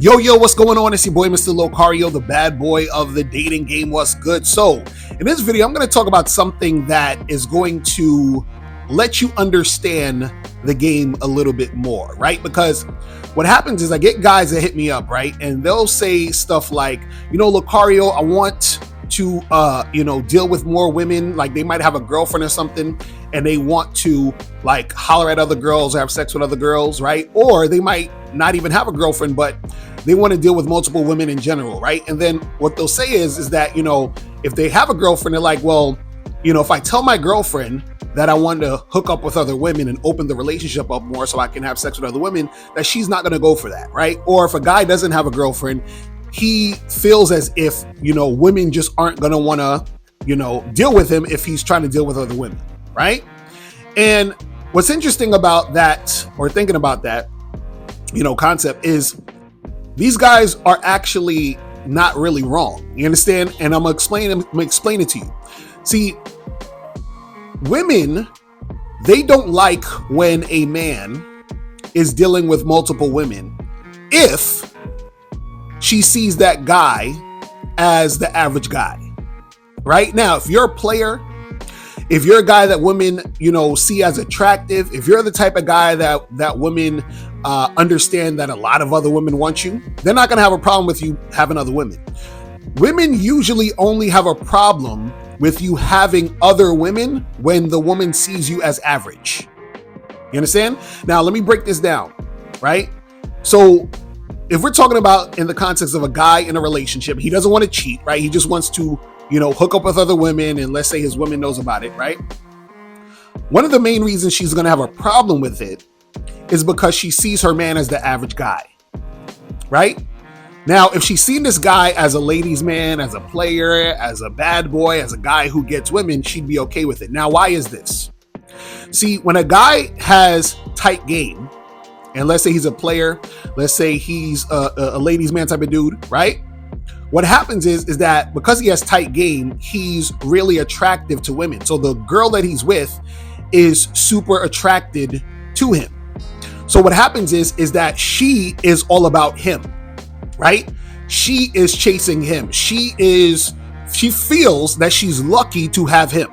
Yo, what's going on? It's your boy, Mr. Locario, the bad boy of the dating game. What's good? So, in this video, I'm going to talk about something that is going to let you understand the game a little bit more, right? Because what happens is I get guys that hit me up, right? And they'll say stuff like, Locario, I want to, deal with more women. Like they might have a girlfriend or something and they want to like holler at other girls or have sex with other girls, right? Or they might not even have a girlfriend, but they want to deal with multiple women in general, right? And then what they'll say is that, if they have a girlfriend, they're like, well, if I tell my girlfriend that I want to hook up with other women and open the relationship up more so I can have sex with other women, that she's not going to go for that, right? Or if a guy doesn't have a girlfriend, he feels as if, women just aren't going to want to, deal with him if he's trying to deal with other women, right? And what's interesting about that, or thinking about that, concept is these guys are actually not really wrong. You understand? And I'm gonna explain it to you. See, women, they don't like when a man is dealing with multiple women if she sees that guy as the average guy. Right? Now, if you're a player, if you're a guy that women, see as attractive, if you're the type of guy that women understand that a lot of other women want you, they're not going to have a problem with you having other women. Women usually only have a problem with you having other women when the woman sees you as average. You understand? Now, let me break this down, right? So if we're talking about in the context of a guy in a relationship, he doesn't want to cheat, right? He just wants to, hook up with other women, and let's say his woman knows about it, right? One of the main reasons she's going to have a problem with it is because she sees her man as the average guy, right? Now, if she's seen this guy as a ladies' man, as a player, as a bad boy, as a guy who gets women, she'd be okay with it. Now, why is this? See, when a guy has tight game, and let's say he's a player, let's say he's a ladies' man type of dude, right? What happens is that because he has tight game, he's really attractive to women. So the girl that he's with is super attracted to him. So what happens is that she is all about him, right? She is chasing him. She feels that she's lucky to have him.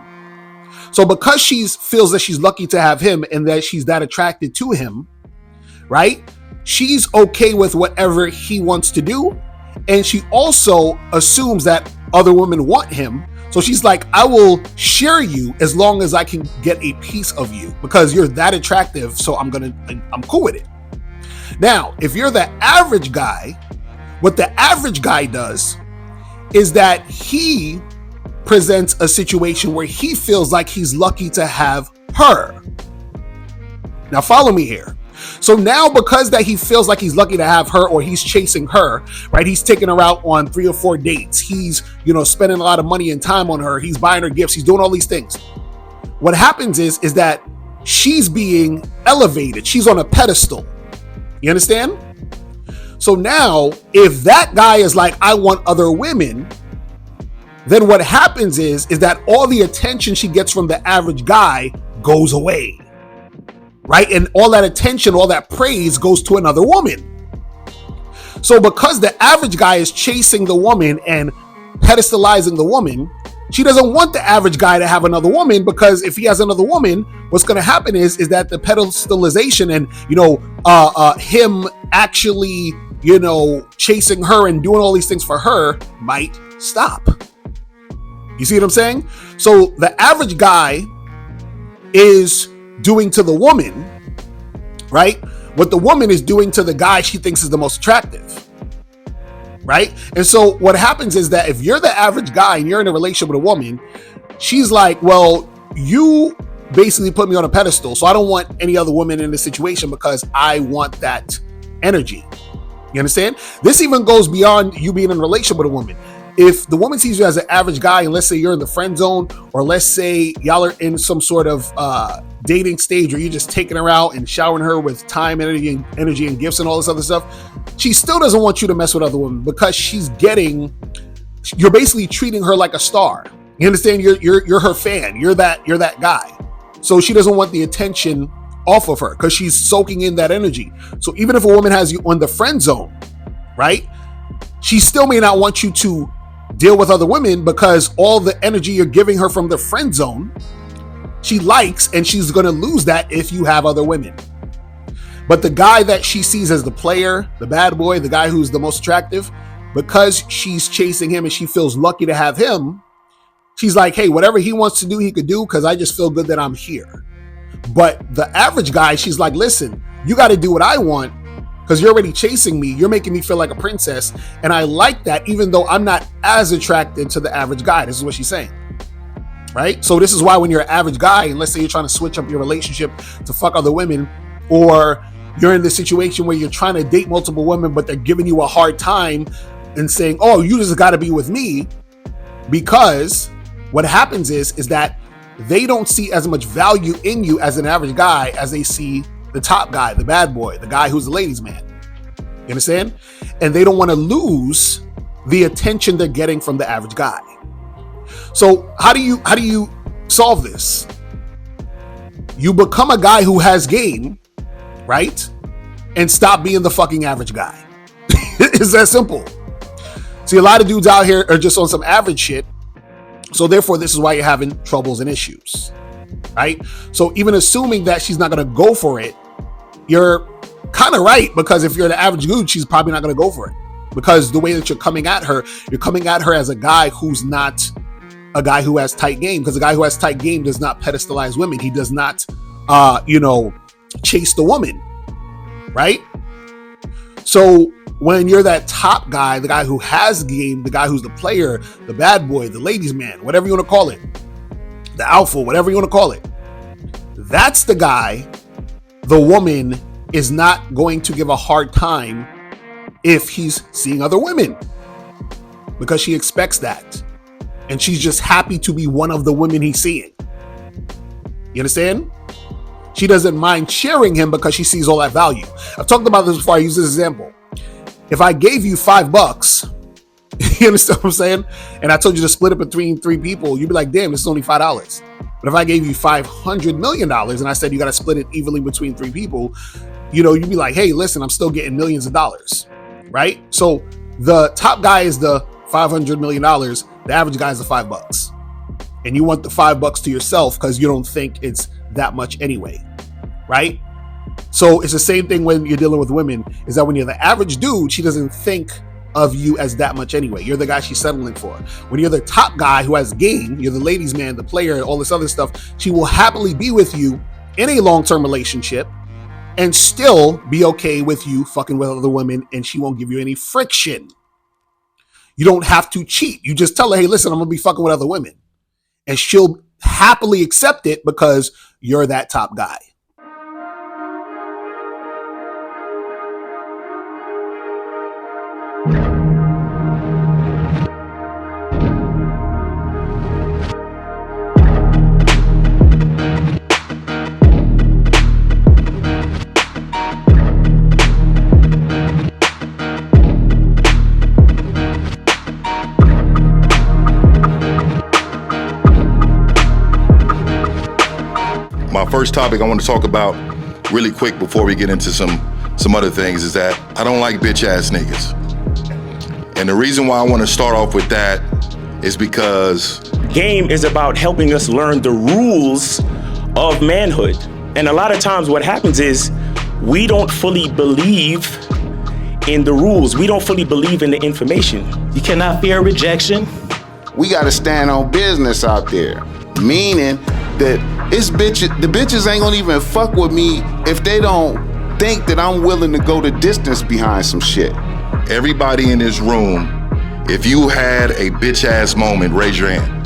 So because she feels that she's lucky to have him and that she's that attracted to him, right? She's okay with whatever he wants to do. And she also assumes that other women want him. So she's like, I will share you as long as I can get a piece of you because you're that attractive. So I'm cool with it. Now, if you're the average guy, what the average guy does is that he presents a situation where he feels like he's lucky to have her. Now follow me here. So now because that he feels like he's lucky to have her or he's chasing her, right? He's taking her out on 3 or 4 dates. He's, spending a lot of money and time on her. He's buying her gifts. He's doing all these things. What happens is that she's being elevated. She's on a pedestal. You understand? So now if that guy is like, I want other women, then what happens is that all the attention she gets from the average guy goes away. Right? And all that attention, all that praise goes to another woman. So because the average guy is chasing the woman and pedestalizing the woman, she doesn't want the average guy to have another woman because if he has another woman, what's going to happen is that the pedestalization and, him actually, chasing her and doing all these things for her might stop. You see what I'm saying? So the average guy is doing to the woman, right? What the woman is doing to the guy she thinks is the most attractive, right? And so what happens is that if you're the average guy and you're in a relationship with a woman, she's like, well, you basically put me on a pedestal, so I don't want any other woman in this situation because I want that energy. You understand? This even goes beyond you being in a relationship with a woman. If the woman sees you as an average guy, and let's say you're in the friend zone, or let's say y'all are in some sort of dating stage, or you're just taking her out and showering her with time, energy, and gifts and all this other stuff, she still doesn't want you to mess with other women because you're basically treating her like a star. You understand? You're her fan. You're that guy. So she doesn't want the attention off of her because she's soaking in that energy. So even if a woman has you on the friend zone, right? She still may not want you to deal with other women because all the energy you're giving her from the friend zone, she likes, and she's going to lose that if you have other women. But the guy that she sees as the player, the bad boy, the guy who's the most attractive, because she's chasing him and she feels lucky to have him, she's like, hey, whatever he wants to do, he could do because I just feel good that I'm here. But the average guy, she's like, listen, you got to do what I want because you're already chasing me. You're making me feel like a princess. And I like that, even though I'm not as attracted to the average guy. This is what she's saying, right? So this is why when you're an average guy, and let's say you're trying to switch up your relationship to fuck other women, or you're in this situation where you're trying to date multiple women, but they're giving you a hard time and saying, oh, you just got to be with me, because what happens is that they don't see as much value in you as an average guy as they see the top guy, the bad boy, the guy who's the ladies' man. You understand? And they don't want to lose the attention they're getting from the average guy. So how do you solve this? You become a guy who has game, right? And stop being the fucking average guy. It's that simple. See, a lot of dudes out here are just on some average shit. So therefore, this is why you're having troubles and issues, right? So even assuming that she's not going to go for it, you're kind of right, because if you're the average dude, she's probably not going to go for it, because the way that you're coming at her as a guy who's not a guy who has tight game, because a guy who has tight game does not pedestalize women. He does not, chase the woman, right? So when you're that top guy, the guy who has game, the guy who's the player, the bad boy, the ladies' man, whatever you want to call it, the alpha, whatever you want to call it, that's the guy the woman is not going to give a hard time if he's seeing other women, because she expects that. And she's just happy to be one of the women he's seeing. You understand? She doesn't mind sharing him because she sees all that value. I've talked about this before. I use this example. If I gave you $5, you understand what I'm saying? And I told you to split it between 3 people, you'd be like, damn, this is only $5. But if I gave you $500 million and I said you got to split it evenly between 3 people, you'd be like, hey, listen, I'm still getting millions of dollars, right? So the top guy is the $500 million. The average guy is the $5. And you want the $5 to yourself because you don't think it's that much anyway, right? So it's the same thing when you're dealing with women, is that when you're the average dude, she doesn't think of you as that much anyway. You're the guy she's settling for. When you're the top guy who has game, you're the ladies' man, the player, all this other stuff, she will happily be with you in a long-term relationship and still be okay with you fucking with other women, and she won't give you any friction. You don't have to cheat. You just tell her, hey, listen, I'm going to be fucking with other women. And she'll happily accept it because you're that top guy. My first topic I want to talk about really quick before we get into some other things is that I don't like bitch ass niggas. And the reason why I want to start off with that is because game is about helping us learn the rules of manhood. And a lot of times what happens is we don't fully believe in the rules. We don't fully believe in the information. You cannot fear rejection. We got to stand on business out there, meaning that the bitches ain't gonna even fuck with me if they don't think that I'm willing to go the distance behind some shit. everybody in this room, if you had a bitch ass moment, raise your hand.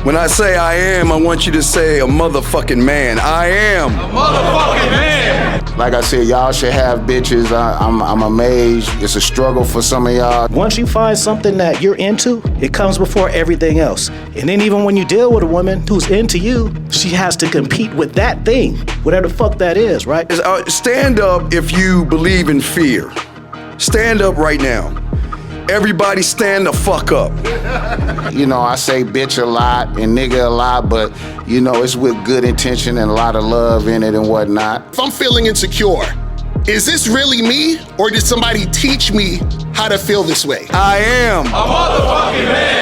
When I say I am, I want you to say a motherfucking man. I am a motherfucking man. Like I said, y'all should have bitches. I'm amazed. It's a struggle for some of y'all. Once you find something that you're into, it comes before everything else. And then even when you deal with a woman who's into you, she has to compete with that thing, whatever the fuck that is, right? Stand up if you believe in fear. Stand up right now. Everybody stand the fuck up. You know, I say bitch a lot and nigga a lot, but you know, it's with good intention and a lot of love in it and whatnot. If I'm feeling insecure Is this really me, or did somebody teach me how to feel this way? I am a motherfucking man.